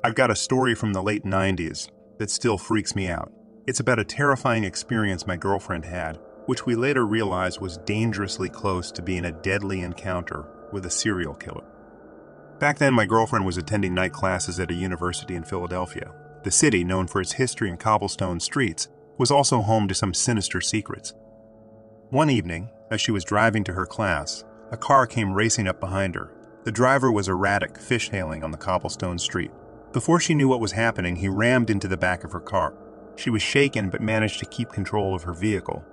I've got a story from the late 90s that still freaks me out. It's about a terrifying experience my girlfriend had, which we later realized was dangerously close to being a deadly encounter with a serial killer. Back then, my girlfriend was attending night classes at a university in Philadelphia. The city, known for its history and cobblestone streets, was also home to some sinister secrets. One evening, as she was driving to her class, a car came racing up behind her. The driver was erratic, fishtailing on the cobblestone street. Before she knew what was happening, he rammed into the back of her car. She was shaken but managed to keep control of her vehicle.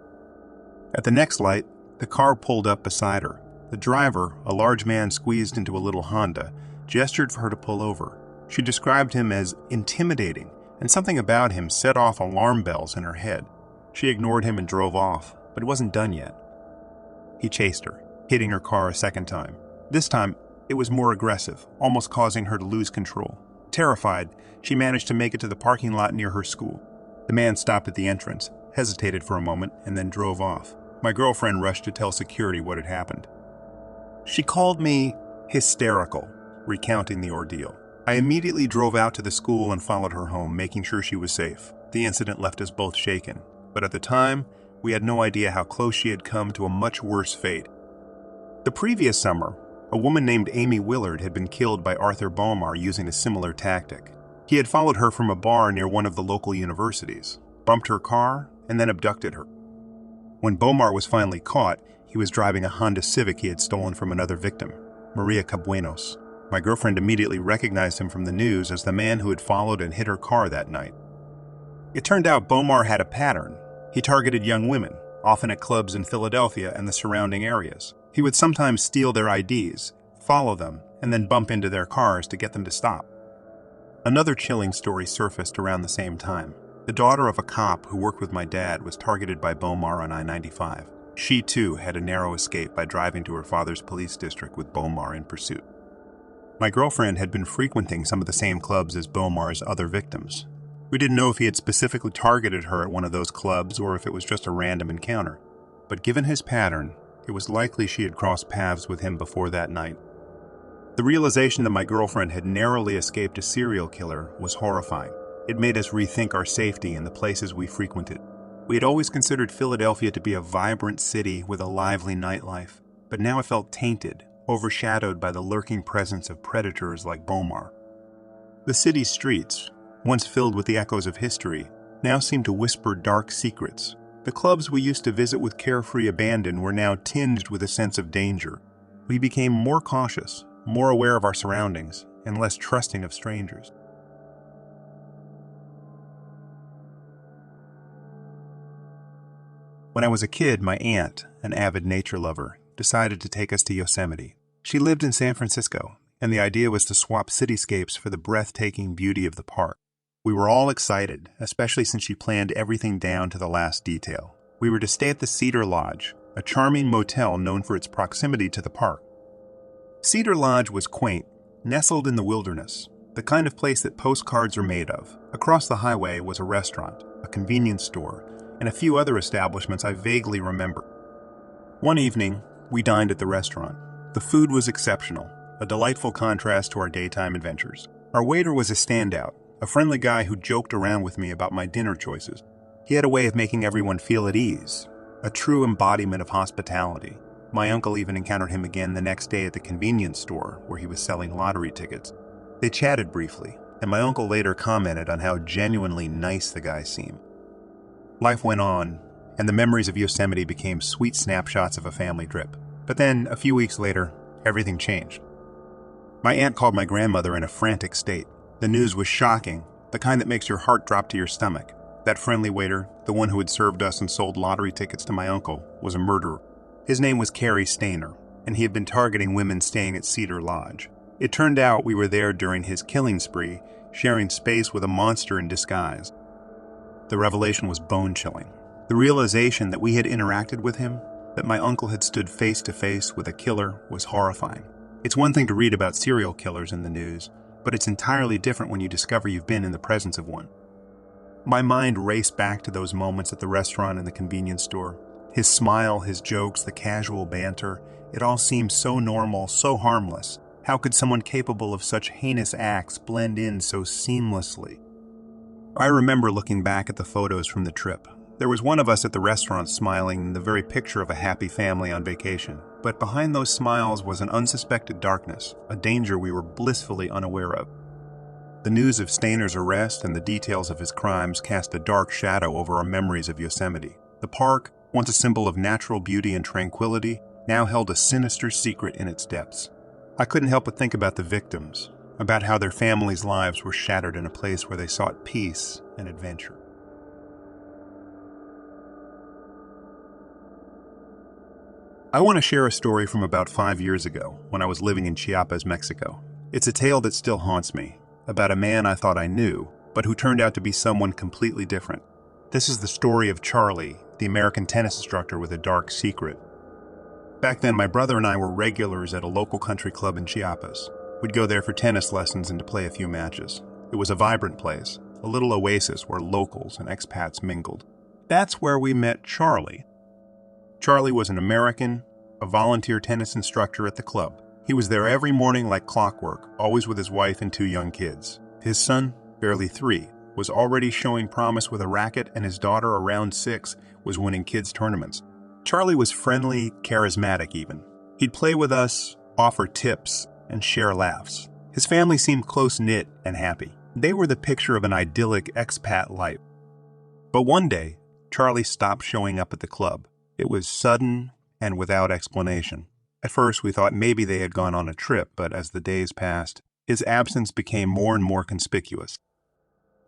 At the next light, the car pulled up beside her. The driver, a large man squeezed into a little Honda, gestured for her to pull over. She described him as intimidating, and something about him set off alarm bells in her head. She ignored him and drove off, but it wasn't done yet. He chased her, hitting her car a second time. This time, it was more aggressive, almost causing her to lose control. Terrified, she managed to make it to the parking lot near her school. The man stopped at the entrance, hesitated for a moment, and then drove off. My girlfriend rushed to tell security what had happened. She called me hysterical, recounting the ordeal. I immediately drove out to the school and followed her home, making sure she was safe. The incident left us both shaken, but at the time, we had no idea how close she had come to a much worse fate. The previous summer, a woman named Amy Willard had been killed by Arthur Bomar using a similar tactic. He had followed her from a bar near one of the local universities, bumped her car, and then abducted her. When Bomar was finally caught, he was driving a Honda Civic he had stolen from another victim, Maria Cabuenos. My girlfriend immediately recognized him from the news as the man who had followed and hit her car that night. It turned out Bomar had a pattern. He targeted young women, often at clubs in Philadelphia and the surrounding areas. He would sometimes steal their IDs, follow them, and then bump into their cars to get them to stop. Another chilling story surfaced around the same time. The daughter of a cop who worked with my dad was targeted by Bomar on I-95. She, too, had a narrow escape by driving to her father's police district with Bomar in pursuit. My girlfriend had been frequenting some of the same clubs as Bomar's other victims. We didn't know if he had specifically targeted her at one of those clubs or if it was just a random encounter. But given his pattern, it was likely she had crossed paths with him before that night. The realization that my girlfriend had narrowly escaped a serial killer was horrifying. It made us rethink our safety in the places we frequented. We had always considered Philadelphia to be a vibrant city with a lively nightlife, but now it felt tainted, overshadowed by the lurking presence of predators like Bomar. The city's streets, once filled with the echoes of history, now seemed to whisper dark secrets. The clubs we used to visit with carefree abandon were now tinged with a sense of danger. We became more cautious, more aware of our surroundings, and less trusting of strangers. When I was a kid, my aunt, an avid nature lover, decided to take us to Yosemite. She lived in San Francisco, and the idea was to swap cityscapes for the breathtaking beauty of the park. We were all excited, especially since she planned everything down to the last detail. We were to stay at the Cedar Lodge, a charming motel known for its proximity to the park. Cedar Lodge was quaint, nestled in the wilderness, the kind of place that postcards are made of. Across the highway was a restaurant, a convenience store, and a few other establishments I vaguely remember. One evening, we dined at the restaurant. The food was exceptional, a delightful contrast to our daytime adventures. Our waiter was a standout, a friendly guy who joked around with me about my dinner choices. He had a way of making everyone feel at ease, a true embodiment of hospitality. My uncle even encountered him again the next day at the convenience store where he was selling lottery tickets. They chatted briefly, and my uncle later commented on how genuinely nice the guy seemed. Life went on, and the memories of Yosemite became sweet snapshots of a family trip. But then, a few weeks later, everything changed. My aunt called my grandmother in a frantic state. The news was shocking, the kind that makes your heart drop to your stomach. That friendly waiter, the one who had served us and sold lottery tickets to my uncle, was a murderer. His name was Cary Stainer, and he had been targeting women staying at Cedar Lodge. It turned out we were there during his killing spree, sharing space with a monster in disguise. The revelation was bone-chilling. The realization that we had interacted with him, that my uncle had stood face to face with a killer, was horrifying. It's one thing to read about serial killers in the news, but it's entirely different when you discover you've been in the presence of one. My mind raced back to those moments at the restaurant and the convenience store. His smile, his jokes, the casual banter, it all seemed so normal, so harmless, How could someone capable of such heinous acts blend in so seamlessly? I remember looking back at the photos from the trip. There was one of us at the restaurant smiling, the very picture of a happy family on vacation. But behind those smiles was an unsuspected darkness, a danger we were blissfully unaware of. The news of Stainer's arrest and the details of his crimes cast a dark shadow over our memories of Yosemite. The park, once a symbol of natural beauty and tranquility, now held a sinister secret in its depths. I couldn't help but think about the victims, about how their families' lives were shattered in a place where they sought peace and adventure. I want to share a story from about 5 years ago, when I was living in Chiapas, Mexico. It's a tale that still haunts me, about a man I thought I knew, but who turned out to be someone completely different. This is the story of Charlie, the American tennis instructor with a dark secret. Back then, my brother and I were regulars at a local country club in Chiapas. We'd go there for tennis lessons and to play a few matches. It was a vibrant place, a little oasis where locals and expats mingled. That's where we met Charlie. Charlie was an American, a volunteer tennis instructor at the club. He was there every morning like clockwork, always with his wife and 2 young kids. His son, barely 3, was already showing promise with a racket, and his daughter, around 6, was winning kids' tournaments. Charlie was friendly, charismatic even. He'd play with us, offer tips, and share laughs. His family seemed close-knit and happy. They were the picture of an idyllic expat life. But one day, Charlie stopped showing up at the club. It was sudden and without explanation. At first, we thought maybe they had gone on a trip, but as the days passed, his absence became more and more conspicuous.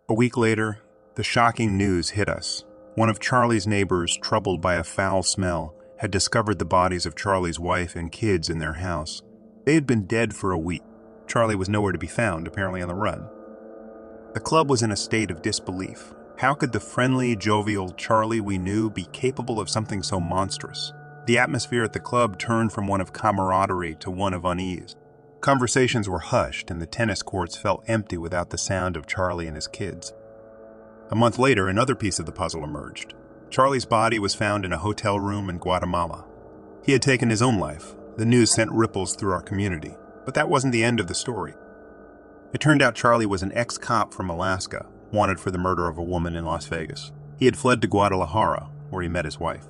A week later, the shocking news hit us. One of Charlie's neighbors, troubled by a foul smell, had discovered the bodies of Charlie's wife and kids in their house. They had been dead for a week. Charlie was nowhere to be found, apparently on the run. The club was in a state of disbelief. How could the friendly, jovial Charlie we knew be capable of something so monstrous? The atmosphere at the club turned from one of camaraderie to one of unease. Conversations were hushed, and the tennis courts felt empty without the sound of Charlie and his kids. A month later, another piece of the puzzle emerged. Charlie's body was found in a hotel room in Guatemala. He had taken his own life. The news sent ripples through our community. But that wasn't the end of the story. It turned out Charlie was an ex-cop from Alaska, wanted for the murder of a woman in Las Vegas. He had fled to Guadalajara, where he met his wife.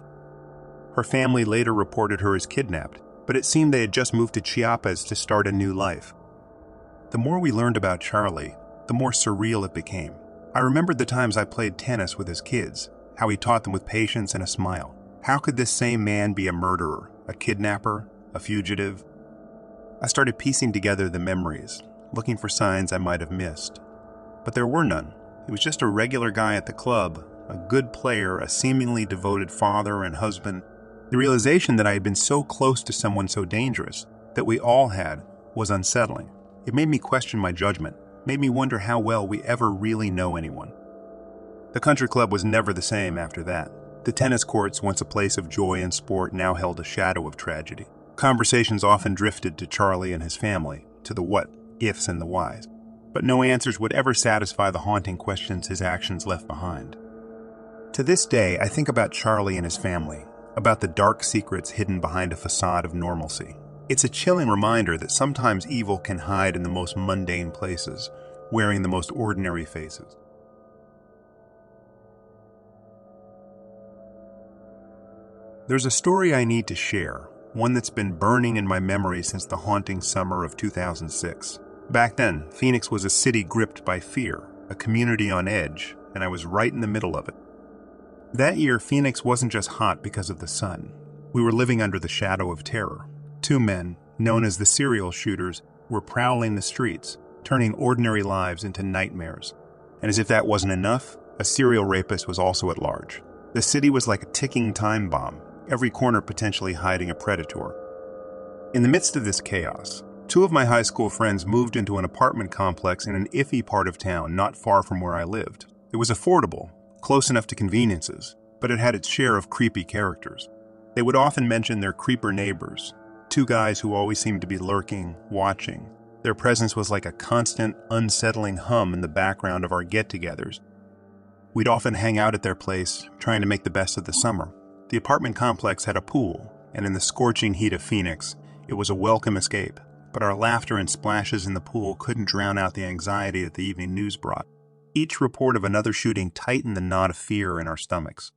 Her family later reported her as kidnapped, but it seemed they had just moved to Chiapas to start a new life. The more we learned about Charlie, the more surreal it became. I remembered the times I played tennis with his kids, how he taught them with patience and a smile. How could this same man be a murderer, a kidnapper, a fugitive? I started piecing together the memories, looking for signs I might have missed. But there were none. He was just a regular guy at the club, a good player, a seemingly devoted father and husband. The realization that I had been so close to someone so dangerous, that we all had, was unsettling. It made me question my judgment, made me wonder how well we ever really know anyone. The country club was never the same after that. The tennis courts, once a place of joy and sport, now held a shadow of tragedy. Conversations often drifted to Charlie and his family, to the what-ifs and the whys. But no answers would ever satisfy the haunting questions his actions left behind. To this day, I think about Charlie and his family, about the dark secrets hidden behind a facade of normalcy. It's a chilling reminder that sometimes evil can hide in the most mundane places, wearing the most ordinary faces. There's a story I need to share, one that's been burning in my memory since the haunting summer of 2006. Back then, Phoenix was a city gripped by fear, a community on edge, and I was right in the middle of it. That year, Phoenix wasn't just hot because of the sun. We were living under the shadow of terror. 2 men, known as the serial shooters, were prowling the streets, turning ordinary lives into nightmares. And as if that wasn't enough, a serial rapist was also at large. The city was like a ticking time bomb, every corner potentially hiding a predator. In the midst of this chaos, 2 of my high school friends moved into an apartment complex in an iffy part of town not far from where I lived. It was affordable, close enough to conveniences, but it had its share of creepy characters. They would often mention their creeper neighbors, 2 guys who always seemed to be lurking, watching. Their presence was like a constant, unsettling hum in the background of our get-togethers. We'd often hang out at their place, trying to make the best of the summer. The apartment complex had a pool, and in the scorching heat of Phoenix, it was a welcome escape. but our laughter and splashes in the pool couldn't drown out the anxiety that the evening news brought. Each report of another shooting tightened the knot of fear in our stomachs.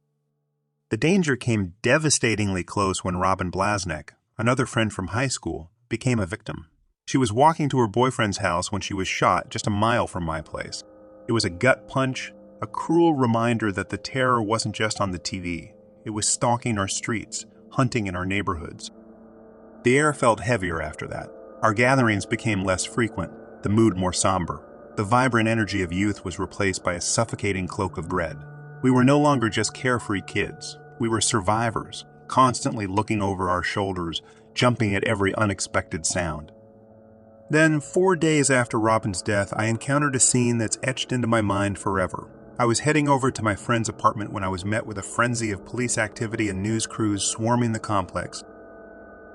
The danger came devastatingly close when Robin Blasnek, another friend from high school, became a victim. She was walking to her boyfriend's house when she was shot just a mile from my place. It was a gut punch, a cruel reminder that the terror wasn't just on the TV. It was stalking our streets, hunting in our neighborhoods. The air felt heavier after that. Our gatherings became less frequent, the mood more somber. The vibrant energy of youth was replaced by a suffocating cloak of dread. We were no longer just carefree kids. We were survivors, constantly looking over our shoulders, jumping at every unexpected sound. Then, 4 days after Robin's death, I encountered a scene that's etched into my mind forever. I was heading over to my friend's apartment when I was met with a frenzy of police activity and news crews swarming the complex.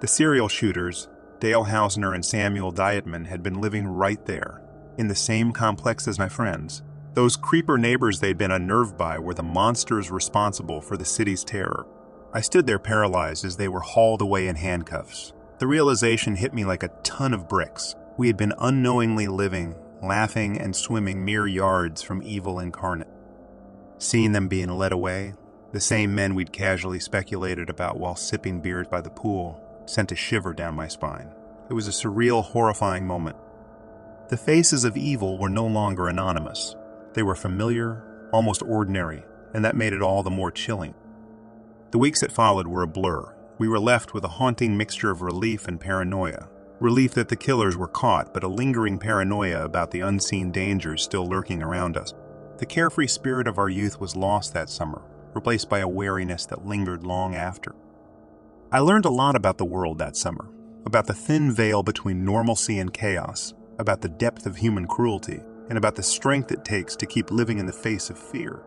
The serial shooters, Dale Hausner and Samuel Dietman, had been living right there, in the same complex as my friends. Those creeper neighbors they'd been unnerved by were the monsters responsible for the city's terror. I stood there paralyzed as they were hauled away in handcuffs. The realization hit me like a ton of bricks. We had been unknowingly living, laughing, and swimming mere yards from evil incarnate. Seeing them being led away, the same men we'd casually speculated about while sipping beers by the pool, sent a shiver down my spine. It was a surreal, horrifying moment. The faces of evil were no longer anonymous. They were familiar, almost ordinary, and that made it all the more chilling. The weeks that followed were a blur. We were left with a haunting mixture of relief and paranoia. Relief that the killers were caught, but a lingering paranoia about the unseen dangers still lurking around us. The carefree spirit of our youth was lost that summer, replaced by a wariness that lingered long after. I learned a lot about the world that summer, about the thin veil between normalcy and chaos, about the depth of human cruelty, and about the strength it takes to keep living in the face of fear.